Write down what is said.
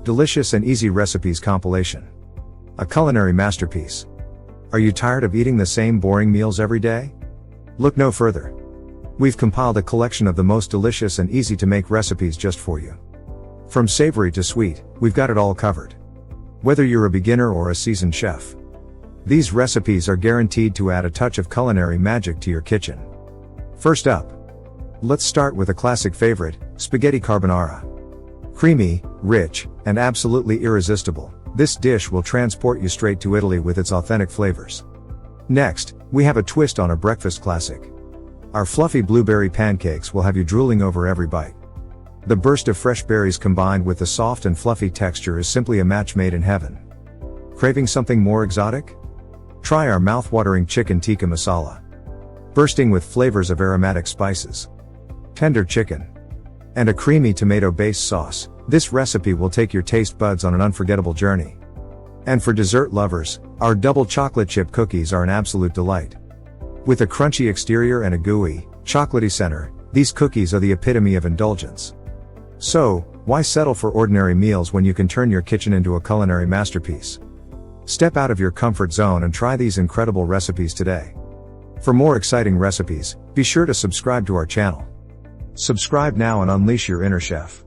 Delicious and Easy Recipes Compilation. A culinary masterpiece. Are you tired of eating the same boring meals every day? Look no further. We've compiled a collection of the most delicious and easy to make recipes just for you. From savory to sweet, we've got it all covered. Whether you're a beginner or a seasoned chef, these recipes are guaranteed to add a touch of culinary magic to your kitchen. First up, let's start with a classic favorite, spaghetti carbonara. Creamy, rich, and absolutely irresistible, this dish will transport you straight to Italy with its authentic flavors. Next, we have a twist on a breakfast classic. Our fluffy blueberry pancakes will have you drooling over every bite. The burst of fresh berries combined with the soft and fluffy texture is simply a match made in heaven. Craving something more exotic? Try our mouth-watering chicken tikka masala. Bursting with flavors of aromatic spices, tender chicken, and a creamy tomato-based sauce, this recipe will take your taste buds on an unforgettable journey. And for dessert lovers, our double chocolate chip cookies are an absolute delight. With a crunchy exterior and a gooey, chocolatey center, these cookies are the epitome of indulgence. So, why settle for ordinary meals when you can turn your kitchen into a culinary masterpiece? Step out of your comfort zone and try these incredible recipes today. For more exciting recipes, be sure to subscribe to our channel. Subscribe now and unleash your inner chef.